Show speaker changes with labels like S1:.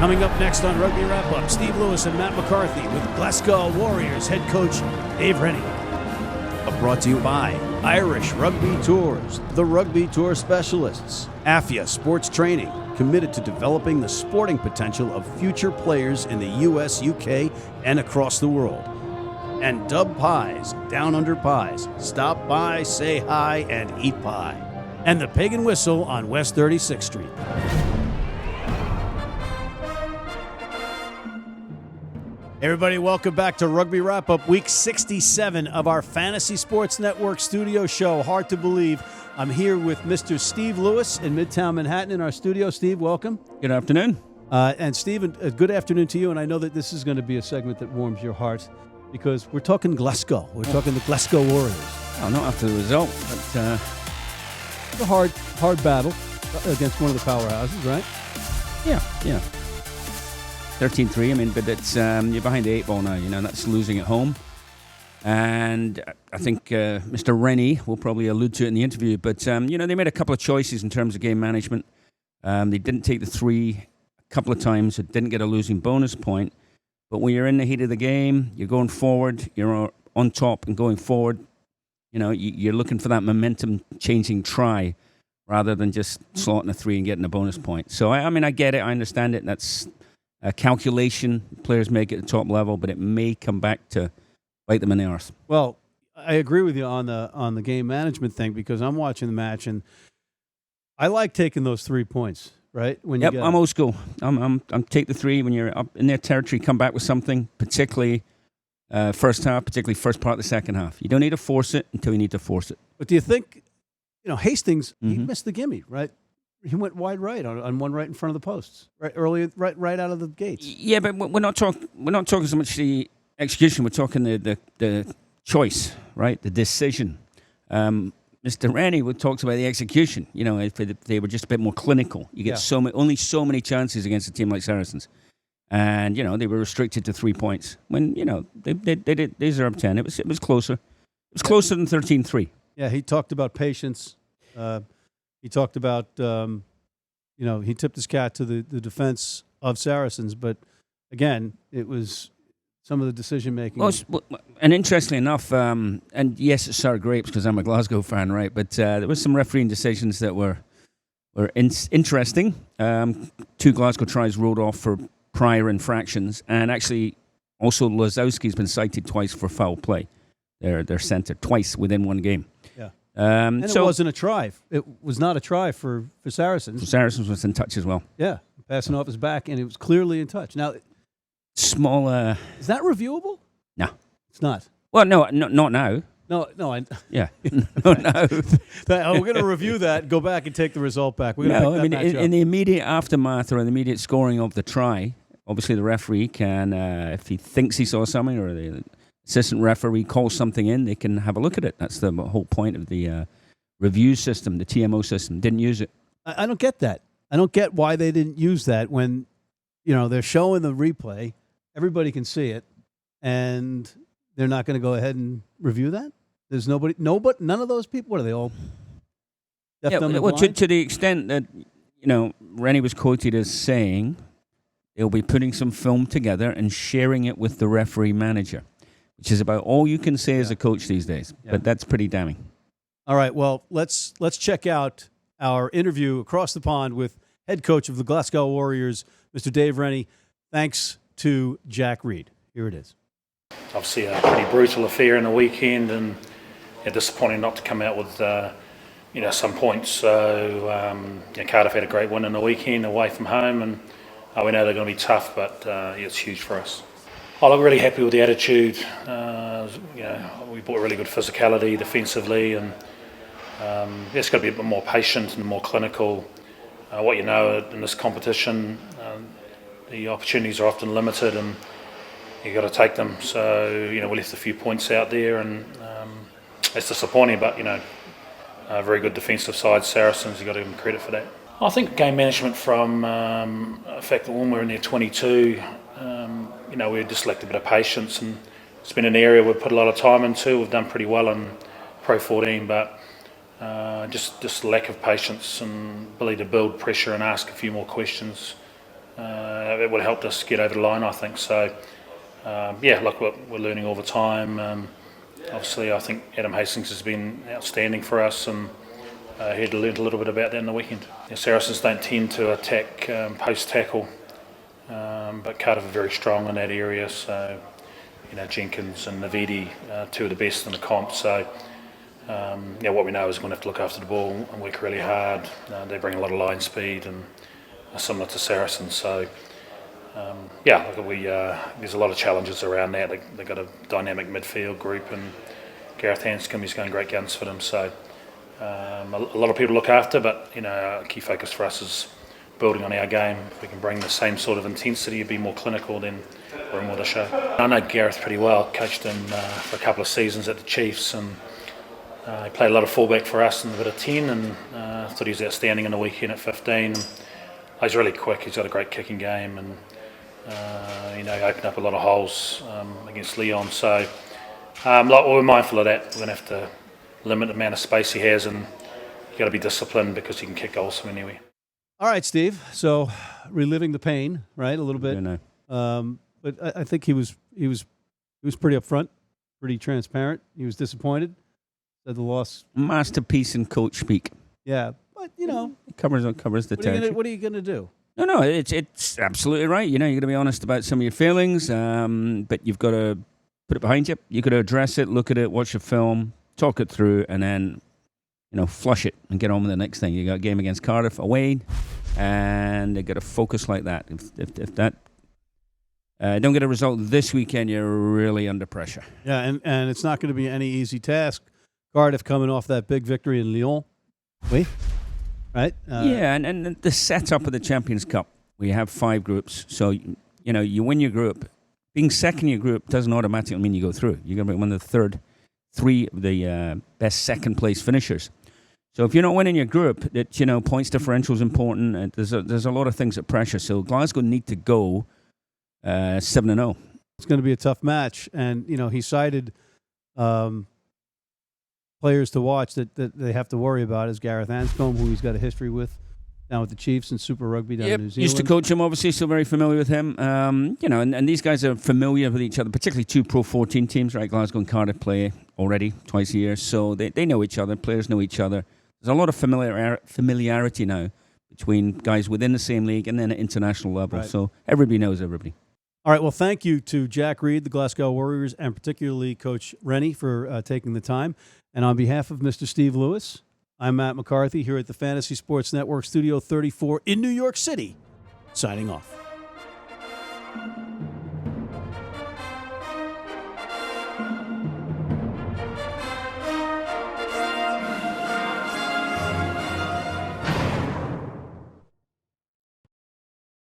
S1: Coming up next on Rugby Wrap-Up, Steve Lewis and Matt McCarthy with Glasgow Warriors head coach Dave Rennie. Brought to you by Irish Rugby Tours, the Rugby Tour specialists, AFIA Sports Training, committed to developing the sporting potential of future players in the U.S., UK, and across the world. And Dub Pies, Down Under Pies, stop by, say hi, and eat pie. And the Pig and Whistle on West 36th Street. Everybody, welcome back to Rugby Wrap-Up, week 67 of our Fantasy Sports Network studio show. Hard to believe. I'm here with Mr. Steve Lewis in Midtown Manhattan in our studio. Steve, welcome.
S2: Good afternoon.
S1: And Steve, a good afternoon to you. And I know that this is going to be a segment that warms your heart because we're talking Glasgow. We're talking the Glasgow Warriors.
S2: Well, not after the result, but
S1: it's a hard battle against one of the powerhouses, right?
S2: Yeah. 13-3, I mean, but it's you're behind the 8 ball now, that's losing at home. And I think Mr. Rennie will probably allude to it in the interview, but, they made a couple of choices in terms of game management. They didn't take the 3 a couple of times. It didn't get a losing bonus point. But when you're in the heat of the game, you're going forward, you're on top and going forward, you're looking for that momentum-changing try rather than just slotting a 3 and getting a bonus point. So, I get it. I understand it. That's a calculation players make at the top level, but it may come back to bite them in the arse.
S1: Well, I agree with you on the game management thing because I'm watching the match and I like taking those 3 points, right?
S2: I'm old school. I'm take the 3 when you're up in their territory. Come back with something, particularly first half, particularly first part of the second half. You don't need to force it until you need to force it.
S1: But do you think, Hastings, he missed the gimme, right? He went wide right on one right in front of the posts, right out of the gates.
S2: Yeah, but we're not talking so much the execution. We're talking the choice, right? The decision. Mr. Rennie talks about the execution. If they were just a bit more clinical, you get only so many chances against a team like Saracens, and they were restricted to 3 points. When they deserved 10. It was closer. It was closer than 13-3.
S1: Yeah, he talked about patience. He talked about, he tipped his hat to the defense of Saracens, but again, it was some of the decision-making.
S2: Well, and interestingly enough, and yes, it's sour grapes because I'm a Glasgow fan, right? But there was some refereeing decisions that were interesting. 2 Glasgow tries rolled off for prior infractions, and actually also Lazowski's been cited twice for foul play. Their centre, twice within one game.
S1: And it wasn't a try. It was not a try for Saracens.
S2: Saracens was in touch as well.
S1: Yeah, passing off his back, and it was clearly in touch. Now,
S2: small.
S1: Is that reviewable?
S2: No,
S1: it's not.
S2: Well, no, not now.
S1: No.
S2: Yeah, no.
S1: We're going to review that. Go back and take the result back. We're going to
S2: in the immediate aftermath or in the immediate scoring of the try, obviously the referee can, if he thinks he saw something or the assistant referee calls something in, they can have a look at it. That's the whole point of the review system, the TMO system. Didn't use it.
S1: I don't get that. I don't get why they didn't use that when, they're showing the replay. Everybody can see it, and they're not going to go ahead and review that? There's nobody, none of those people, what are they all deaf, dumb, and blind?
S2: To the extent that, Rennie was quoted as saying they'll be putting some film together and sharing it with the referee manager, which is about all you can say as a coach these days. Yeah. But that's pretty damning.
S1: All right, well, let's check out our interview across the pond with head coach of the Glasgow Warriors, Mr. Dave Rennie. Thanks to Jack Reed. Here it is.
S3: Obviously a pretty brutal affair in the weekend, and disappointing not to come out with some points. So Cardiff had a great win in the weekend away from home, and we know they're going to be tough, but it's huge for us. I look really happy with the attitude. We brought really good physicality defensively, and it's got to be a bit more patient and more clinical. What in this competition, the opportunities are often limited, and you've got to take them. So we left a few points out there, and it's disappointing. But a very good defensive side, Saracens. You've got to give them credit for that. I think game management from the fact that when we're in their 22. We just lacked a bit of patience, and it's been an area we've put a lot of time into. We've done pretty well in Pro 14, but just lack of patience and ability to build pressure and ask a few more questions it would have helped us get over the line, I think. So, look, we're learning all the time. Obviously, I think Adam Hastings has been outstanding for us, and he had learned a little bit about that in the weekend. The Saracens don't tend to attack post-tackle, but Cardiff are very strong in that area. So, Jenkins and Navidi, two of the best in the comp. So, what we know is we're going to have to look after the ball and work really hard. They bring a lot of line speed and are similar to Saracens. So, there's a lot of challenges around that. They've got a dynamic midfield group, and Gareth Hanscom is going great guns for them. So, a lot of people look after, but a key focus for us is building on our game. If we can bring the same sort of intensity, be more clinical, then we're in with a show. I know Gareth pretty well. Coached him for a couple of seasons at the Chiefs, and he played a lot of fullback for us and a bit of 10, and thought he was outstanding in the weekend at 15. He's really quick. He's got a great kicking game, and he opened up a lot of holes against Leon. So we're mindful of that. We're going to have to limit the amount of space he has, and you've got to be disciplined because he can kick goals from anywhere.
S1: All right, Steve. So reliving the pain, right, a little bit. But I think he was pretty upfront, pretty transparent. He was disappointed. Said the loss.
S2: Masterpiece in coach speak.
S1: Yeah, but
S2: it covers the territory.
S1: What are you going to do?
S2: No, it's absolutely right. You're going to be honest about some of your feelings, but you've got to put it behind you. You've got to address it, look at it, watch a film, talk it through, and then flush it and get on with the next thing. You got a game against Cardiff away, and they got to focus like that. If that don't get a result this weekend, you're really under pressure.
S1: Yeah, and it's not going to be any easy task. Cardiff coming off that big victory in Lyon. Oui. Right?
S2: And the setup of the Champions Cup, we have 5 groups. So, you win your group. Being second in your group doesn't automatically mean you go through. You're going to be one of the 3 of the best second-place finishers. So if you're not winning your group, points differential is important. And there's a lot of things at pressure. So Glasgow need to go 7-0.
S1: It's going to be a tough match. And, he cited players to watch that they have to worry about is Gareth Hanscom, who he's got a history with down with the Chiefs and Super Rugby down in New Zealand.
S2: Used to coach him, obviously, so very familiar with him. And these guys are familiar with each other, particularly 2 Pro 14 teams, right? Glasgow and Cardiff play already twice a year, so they know each other. Players know each other. There's a lot of familiarity now between guys within the same league and then at international level. Right. So everybody knows everybody.
S1: All right, well, thank you to Jack Reed, the Glasgow Warriors, and particularly Coach Rennie for taking the time. And on behalf of Mr. Steve Lewis, I'm Matt McCarthy here at the Fantasy Sports Network Studio 34 in New York City, signing off.